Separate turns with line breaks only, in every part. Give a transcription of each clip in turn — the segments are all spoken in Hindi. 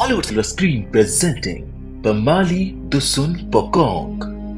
Hollywood Silver Screen presenting Pamali Dusun Pokong।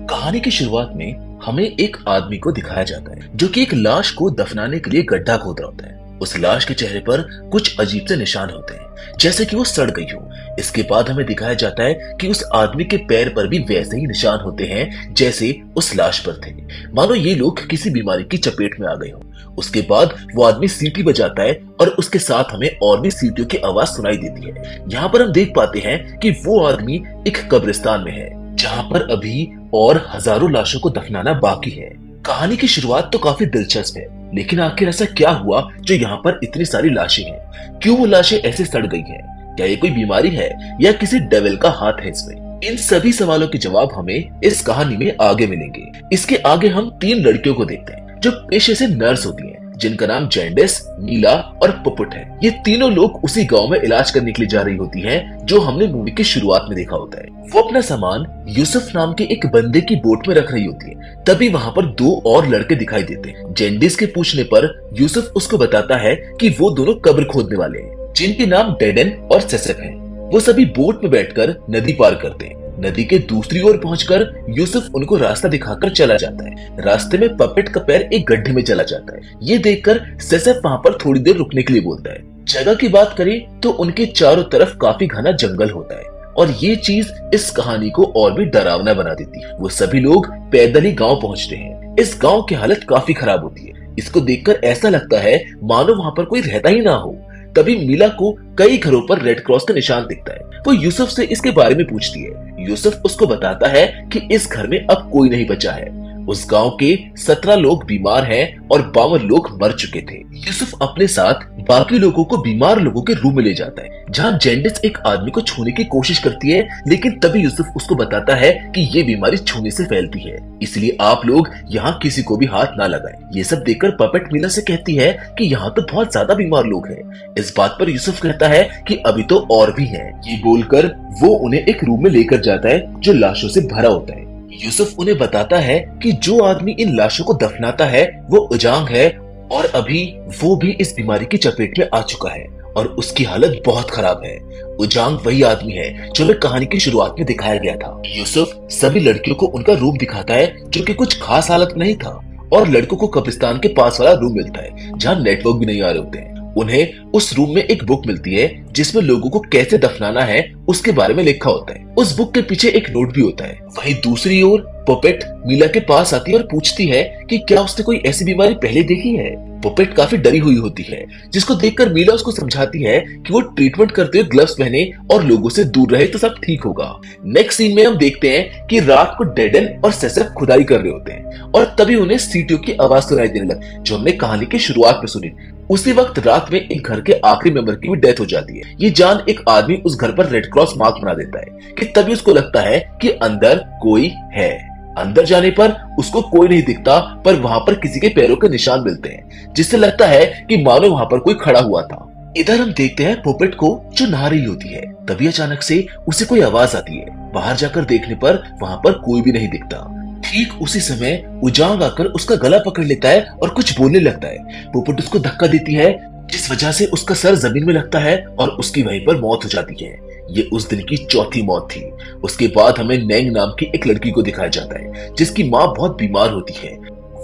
कहानी की शुरुआत में हमें एक आदमी को दिखाया जाता है जो कि एक लाश को दफनाने के लिए गड्ढा खोद रहा होता है। उस लाश के चेहरे पर कुछ अजीब से निशान होते हैं, जैसे कि वो सड़ गई हो। इसके बाद हमें दिखाया जाता है कि उस आदमी के पैर पर भी वैसे ही निशान होते हैं जैसे उस लाश पर थे, मानो ये लोग किसी बीमारी की चपेट में आ गए हो। उसके बाद वो आदमी सीटी बजाता है और उसके साथ हमें और भी सीटियों की आवाज सुनाई देती है। यहाँ पर हम देख पाते हैं कि वो आदमी एक कब्रिस्तान में है जहाँ पर अभी और हजारों लाशों को दफनाना बाकी है। कहानी की शुरुआत तो काफी दिलचस्प है, लेकिन आखिर ऐसा क्या हुआ जो यहाँ पर इतनी सारी लाशें हैं? क्यों वो लाशें ऐसे सड़ गई हैं? क्या ये कोई बीमारी है या किसी डेविल का हाथ है इसमें? इन सभी सवालों के जवाब हमें इस कहानी में आगे मिलेंगे। इसके आगे हम 3 लड़कियों को देखते हैं जो पेशे से नर्स होती हैं, जिनका नाम जैंडिस, मीला और पुपुट है। ये तीनों लोग उसी गांव में इलाज करने के लिए जा रही होती हैं जो हमने मूवी की शुरुआत में देखा होता है। वो अपना सामान यूसुफ नाम के एक बंदे की बोट में रख रही होती है। तभी वहाँ पर 2 और लड़के दिखाई देते हैं। जैंडिस के पूछने पर यूसुफ उसको बताता है कि वो दोनों कब्र खोदने वाले हैं, जिनके नाम डेडन और सेसेफ हैं। वो सभी बोट में बैठकर नदी पार करते हैं। नदी के दूसरी ओर पहुंचकर यूसुफ उनको रास्ता दिखाकर चला जाता है। रास्ते में पपेट का पैर एक गड्ढे में चला जाता है। ये देखकर सेसेफ वहाँ पर थोड़ी देर रुकने के लिए बोलता है। जगह की बात करें तो उनके चारों तरफ काफी घना जंगल होता है और ये चीज इस कहानी को और भी डरावना बना देती है। वो सभी लोग पैदल ही गाँव पहुँचते हैं। इस गाँव की हालत काफी खराब होती है। इसको देखकर ऐसा लगता है मानो वहाँ पर कोई रहता ही ना हो। तभी मीला को कई घरों पर रेड क्रॉस का निशान दिखता है। वो यूसुफ से इसके बारे में पूछती है। यूसुफ उसको बताता है कि इस घर में अब कोई नहीं बचा है। उस गांव के 17 लोग बीमार हैं और 52 लोग मर चुके थे। यूसुफ अपने साथ बाकी लोगों को बीमार लोगों के रूम में ले जाता है, जहां जैंडिस एक आदमी को छूने की कोशिश करती है, लेकिन तभी यूसुफ उसको बताता है कि ये बीमारी छूने से फैलती है, इसलिए आप लोग यहाँ किसी को भी हाथ ना लगाएं। ये सब देखकर पपेट मीला से कहती है कि यहाँ तो बहुत ज्यादा बीमार लोग हैं। इस बात पर यूसुफ कहता है कि अभी तो और भी हैं। ये बोलकर वो उन्हें एक रूम में लेकर जाता है जो लाशों से भरा होता है। यूसुफ उन्हें बताता है कि जो आदमी इन लाशों को दफनाता है वो उजांग है और अभी वो भी इस बीमारी की चपेट में आ चुका है और उसकी हालत बहुत खराब है। उजांग वही आदमी है जो हमें कहानी की शुरुआत में दिखाया गया था। यूसुफ सभी लड़कियों को उनका रूम दिखाता है जो कि कुछ खास हालत में नहीं था और लड़कों को कब्रिस्तान के पास वाला रूम मिलता है जहाँ नेटवर्क भी नहीं आ रहे होते हैं। उन्हें उस रूम में एक बुक मिलती है जिसमें लोगों को कैसे दफनाना है उसके बारे में लिखा होता है। उस बुक के पीछे एक नोट भी होता है। वहीं दूसरी ओर पपेट मीला के पास आती है और पूछती है कि क्या उसने कोई ऐसी बीमारी पहले देखी है। पपेट काफी डरी हुई होती है, जिसको देखकर मीला उसको समझाती है कि वो ट्रीटमेंट करते हुए ग्लव्स पहने और लोगों से दूर रहे तो सब ठीक होगा। नेक्स्ट सीन में हम देखते हैं कि रात को डेडन और सेसेफ खुदाई कर रहे होते हैं और तभी उन्हें सीटियों की आवाज सुनाई देने लगती है जो हमने कहानी की शुरुआत में सुनी। उसी वक्त रात में एक घर के आखिरी मेंबर की भी डेथ हो जाती है। ये जान एक आदमी उस घर पर रेड क्रॉस मार्क बना देता है कि तभी उसको लगता है कि अंदर कोई है। अंदर जाने पर उसको कोई नहीं दिखता, पर वहाँ पर किसी के पैरों के निशान मिलते हैं, जिससे लगता है कि मानो वहाँ पर कोई खड़ा हुआ था। इधर हम देखते हैं पोपेट को जो नहा रही होती है। तभी अचानक से उसे कोई आवाज आती है। बाहर जाकर देखने पर वहाँ पर कोई भी नहीं दिखता। ठीक उसी समय उजांग आकर उसका गला पकड़ लेता है और कुछ बोलने लगता है। पोपट उसको धक्का देती है, जिस वजह से उसका सर जमीन में लगता है और उसकी वहीं पर मौत हो जाती है। ये उस दिन की चौथी मौत थी। उसके बाद हमें नेंग नाम की एक लड़की को दिखाया जाता है जिसकी माँ बहुत बीमार होती है।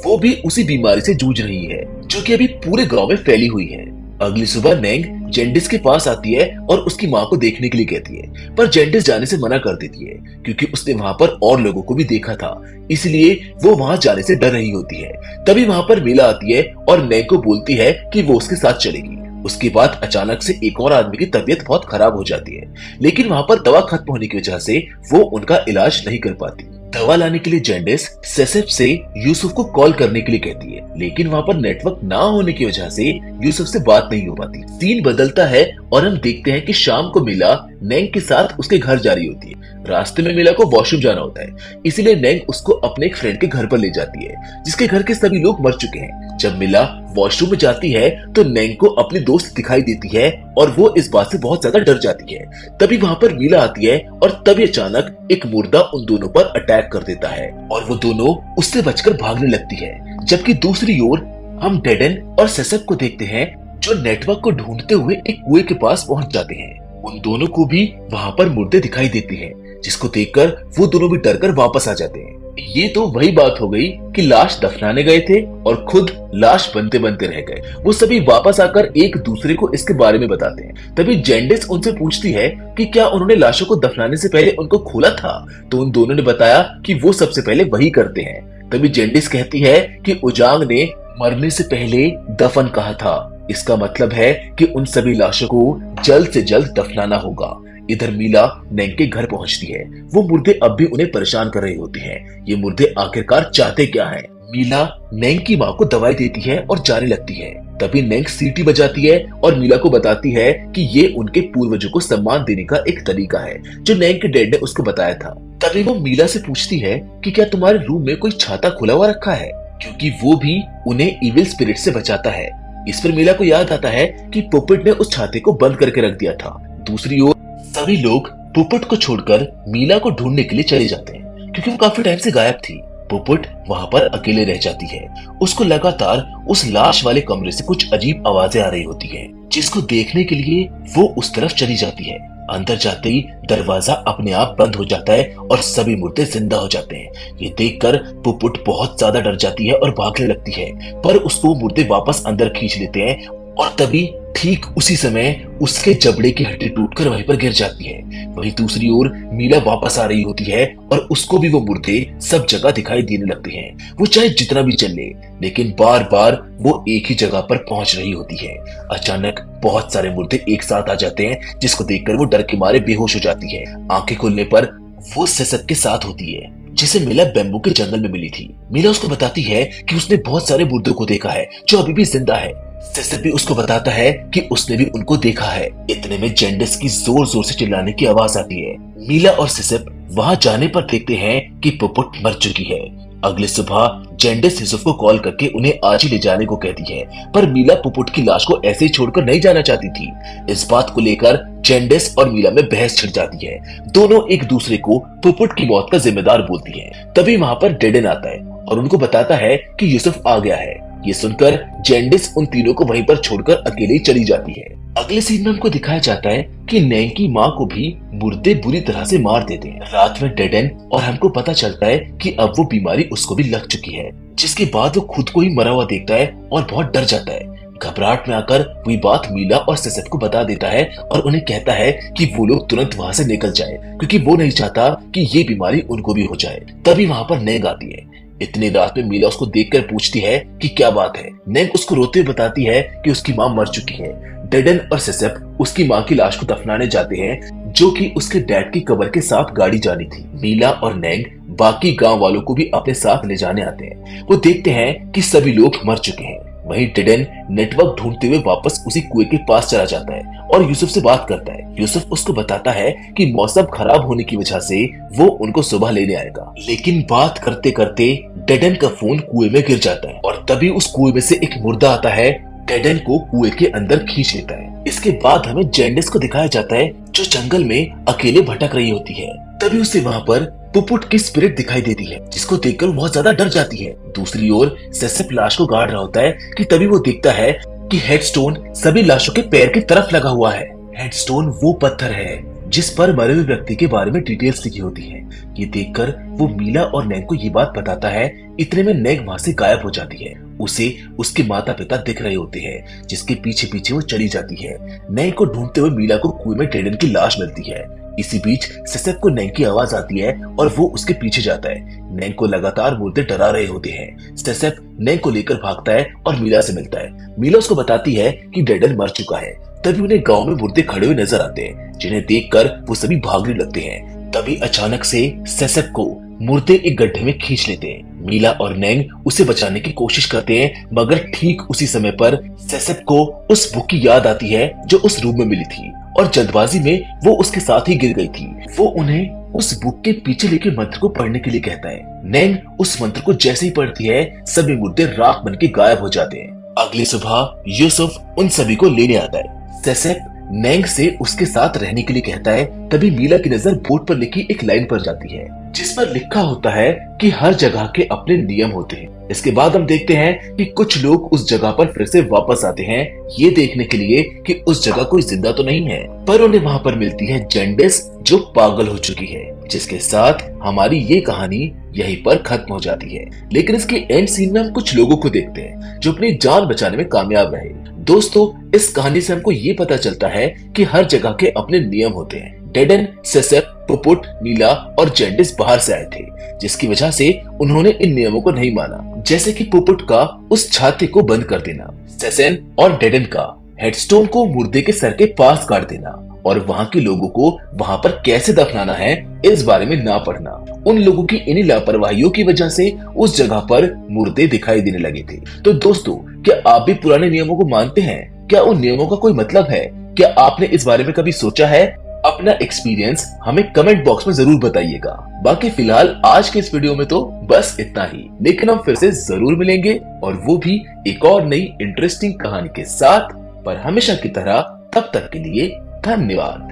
वो भी उसी बीमारी से जूझ रही है जो कि अभी पूरे गाँव में फैली हुई है। अगली सुबह नेंग जैंडिस के पास आती है और उसकी माँ को देखने के लिए कहती है, पर जैंडिस जाने से मना कर देती है क्योंकि उसने वहाँ पर और लोगों को भी देखा था, इसलिए वो वहाँ जाने से डर रही होती है। तभी वहाँ पर मीला आती है और नेंग को बोलती है कि वो उसके साथ चलेगी। उसके बाद अचानक से एक और आदमी की तबीयत बहुत खराब हो जाती है, लेकिन वहाँ पर दवा खत्म होने की वजह से वो उनका इलाज नहीं कर पाती। दवा लाने के लिए जैंडिस सेसेफ से यूसुफ को कॉल करने के लिए कहती है, लेकिन वहाँ पर नेटवर्क ना होने की वजह से यूसुफ से बात नहीं हो पाती। सीन बदलता है और हम देखते हैं कि शाम को मीला नेंग के साथ उसके घर जा रही होती है। रास्ते में मीला को वॉशरूम जाना होता है, इसीलिए नेंग उसको अपने एक फ्रेंड के घर पर ले जाती है जिसके घर के सभी लोग मर चुके हैं। जब मीला वॉशरूम में जाती है तो नेंग को अपनी दोस्त दिखाई देती है और वो इस बात से बहुत ज्यादा डर जाती है। तभी वहाँ पर मीला आती है और तभी अचानक एक मुर्दा उन दोनों पर अटैक कर देता है और वो दोनों उससे बचकर भागने लगती है। जबकि दूसरी ओर हम डेडन और सेसेफ को देखते हैं जो नेटवर्क को ढूंढते हुए एक कुएं के पास पहुंच जाते हैं। उन दोनों को भी वहाँ पर मुर्दे दिखाई देते हैं, जिसको देखकर वो दोनों भी डरकर वापस आ जाते हैं। ये तो वही बात हो गई कि लाश दफनाने गए थे और खुद लाश बनते बनते रह गए। वो सभी वापस आकर एक दूसरे को इसके बारे में बताते हैं। तभी जेंडिस उनसे पूछती है कि क्या उन्होंने लाशों को दफनाने से पहले उनको खोला था, तो उन दोनों ने बताया कि वो सबसे पहले वही करते हैं। तभी जेंडिस कहती है कि उजांग ने मरने से पहले दफन कहा था, इसका मतलब है कि उन सभी लाशों को जल्द से जल्द दफनाना होगा। इधर मीला नेंग के घर पहुंचती है। वो मुर्दे अब भी उन्हें परेशान कर रहे होते हैं। ये मुर्दे आखिरकार चाहते क्या हैं? मीला नेंग की माँ को दवाई देती है और जाने लगती है। तभी नेंग सीटी बजाती है और मीला को बताती है कि ये उनके पूर्वजों को सम्मान देने का एक तरीका है जो नेंग के डैड ने उसको बताया था। तभी वो मीला से पूछती है कि क्या तुम्हारे रूम में कोई छाता खुला हुआ रखा है, क्योंकि वो भी उन्हें इविल स्पिरिट से बचाता है। इस पर मीला को याद आता है कि पोपट ने उस छाते को बंद करके रख दिया था। दूसरी ओर सभी लोग पोपट को छोड़कर मीला को ढूंढने के लिए चले जाते हैं, क्योंकि वो काफी टाइम से गायब थी। पोपट वहाँ पर अकेले रह जाती है। उसको लगातार उस लाश वाले कमरे से कुछ अजीब आवाजें आ रही होती हैं, जिसको देखने के लिए वो उस तरफ चली जाती है। अंदर जाते ही दरवाजा अपने आप बंद हो जाता है और सभी मुर्दे जिंदा हो जाते हैं। ये देखकर पुपुट बहुत ज्यादा डर जाती है और भागने लगती है, पर उसको मुर्दे वापस अंदर खींच लेते हैं और तभी ठीक उसी समय उसके जबड़े की हड्डी टूटकर वहीं पर गिर जाती है। वहीं दूसरी ओर मीला वापस आ रही होती है और उसको भी वो मुर्दे सब जगह दिखाई देने लगते हैं। वो चाहे जितना भी चल ले, लेकिन बार बार वो एक ही जगह पर पहुंच रही होती है। अचानक बहुत सारे मुर्दे एक साथ आ जाते हैं, जिसको देखकर वो डर के मारे बेहोश हो जाती है। आंखें खुलने पर वो सेसप के साथ होती है, जिसे मीला बैम्बू के जंगल में मिली थी। मीला उसको बताती है कि उसने बहुत सारे मुर्दों को देखा है जो अभी भी जिंदा है। सेसप भी उसको बताता है कि उसने भी उनको देखा है। इतने में जेंडिस की जोर जोर से चिल्लाने की आवाज आती है। मीला और सेसप वहां जाने पर देखते हैं कि पुपुट मर चुकी है। अगले सुबह जेंडिस यूसुफ को कॉल करके उन्हें आज ही ले जाने को कहती है, पर मीला पुपुट की लाश को ऐसे ही छोड़कर नहीं जाना चाहती थी। इस बात को लेकर जेंडिस और मीला में बहस छिड़ जाती है। दोनों एक दूसरे को पुपुट की मौत का जिम्मेदार बोलती है। तभी वहां पर डेडन आता है और उनको बताता है कि यूसुफ आ गया है। ये सुनकर जेंडिस उन तीनों को वहीं पर छोड़कर अकेले ही चली जाती है। अगले सीन में हमको दिखाया जाता है कि नेंग की माँ को भी मुर्दे बुरी तरह से मार देते हैं रात में डेडन, और हमको पता चलता है कि अब वो बीमारी उसको भी लग चुकी है, जिसके बाद वो खुद को ही मरा हुआ देखता है और बहुत डर जाता है। घबराहट में आकर वही बात मीला और सेसप को बता देता है और उन्हें कहता है कि वो लोग तुरंत वहाँ से निकल जाए, क्योंकि वो नहीं चाहता कि ये बीमारी उनको भी हो जाए। तभी वहाँ पर नेंग आती है। इतनी रात में मीला उसको देखकर पूछती है कि क्या बात है। नेंग उसको रोते हुए बताती है कि उसकी माँ मर चुकी है। डेडन और सेसप उसकी माँ की लाश को दफनाने जाते हैं, जो कि उसके डैड की कब्र के साथ गाड़ी जानी थी। मीला और नेंग बाकी गांव वालों को भी अपने साथ ले जाने आते हैं। वो देखते हैं कि सभी लोग मर चुके हैं। वहीं डेडन नेटवर्क ढूंढते हुए वापस उसी कुएं के पास चला जाता है और यूसुफ से बात करता है। यूसुफ उसको बताता है कि मौसम खराब होने की वजह से वो उनको सुबह लेने आएगा, लेकिन बात करते करते डेडन का फोन कुएं में गिर जाता है और तभी उस कुएं में से एक मुर्दा आता है, डेडन को कुएं के अंदर खींच लेता है। इसके बाद हमें जेंडिस को दिखाया जाता है, जो जंगल में अकेले भटक रही होती है। तभी उसे वहाँ पर पुपुट की स्पिरिट दिखाई देती है, जिसको देखकर वो बहुत ज्यादा डर जाती है। दूसरी ओर सेसप लाश को गाड़ रहा होता है कि तभी वो देखता है कि हेडस्टोन सभी लाशों के पैर की तरफ लगा हुआ है। हेडस्टोन वो पत्थर है जिस पर मरे हुए व्यक्ति के बारे में डिटेल्स लिखी होती है। ये देखकर वो मीला और नेंग को ये बात बताता है। इतने में नेंग वहां से गायब हो जाती है। उसे उसके माता पिता दिख रहे होते हैं, जिसके पीछे पीछे वो चली जाती है। नेंग को ढूंढते हुए मीला को कुएं में डेडन की लाश मिलती है। इसी बीच सेसप को नेंग की आवाज आती है और वो उसके पीछे जाता है। नेंग को लगातार मुर्दे डरा रहे होते हैं। सेसप नेंग को लेकर भागता है और मीला से मिलता है। मीला उसको बताती है कि डेडन मर चुका है। तभी उन्हें गांव में मुर्दे खड़े हुए नजर आते हैं, जिन्हें देखकर वो सभी भागने लगते हैं। तभी अचानक से सेसप को मुर्दे एक गड्ढे में खींच लेते हैं। मीला और नेंग उसे बचाने की कोशिश करते हैं, मगर ठीक उसी समय पर सेसप को उस बुक की याद आती है जो उस रूम में मिली थी और जल्दबाजी में वो उसके साथ ही गिर गई थी। वो उन्हें उस बुक के पीछे लिखे मंत्र को पढ़ने के लिए कहता है। नेंग उस मंत्र को जैसे ही पढ़ती है, सभी मुर्दे राख बन के गायब हो जाते हैं। अगली सुबह यूसुफ उन सभी को लेने आता है। सेसप नेंग से उसके साथ रहने के लिए कहता है। तभी मीला की नजर बोर्ड पर लिखी एक लाइन पर जाती है। जिस पर लिखा होता है कि हर जगह के अपने नियम होते हैं। इसके बाद हम देखते हैं कि कुछ लोग उस जगह पर फिर से वापस आते हैं ये देखने के लिए कि उस जगह कोई जिंदा तो नहीं है, पर उन्हें वहाँ पर मिलती है जैंडिस जो पागल हो चुकी है, जिसके साथ हमारी ये कहानी यहीं पर खत्म हो जाती है। लेकिन इसके एंड सीन में हम कुछ लोगों को देखते हैं जो अपनी जान बचाने में कामयाब रहे। दोस्तों, इस कहानी से हमको ये पता चलता है कि हर जगह के अपने नियम होते हैं। डेडन, सेसेप, पुपुट, नीला और जैंडिस बाहर से आए थे, जिसकी वजह से उन्होंने इन नियमों को नहीं माना, जैसे कि पुपुट का उस छाते को बंद कर देना, सेसेन और डेडन का हेडस्टोन को मुर्दे के सर के पास काट देना और वहाँ के लोगों को वहाँ पर कैसे दफनाना है इस बारे में ना पढ़ना। उन लोगों की इन्हीं लापरवाहियों की वजह से उस जगह पर मुर्दे दिखाई देने लगे थे। तो दोस्तों, क्या आप भी पुराने नियमों को मानते हैं? क्या उन नियमों का कोई मतलब है? क्या आपने इस बारे में कभी सोचा है? अपना एक्सपीरियंस हमें कमेंट बॉक्स में जरूर बताइएगा। बाकी फिलहाल आज के इस वीडियो में तो बस इतना ही, लेकिन हम फिर से जरूर मिलेंगे और वो भी एक और नई इंटरेस्टिंग कहानी के साथ। पर हमेशा की तरह तब तक के लिए धन्यवाद।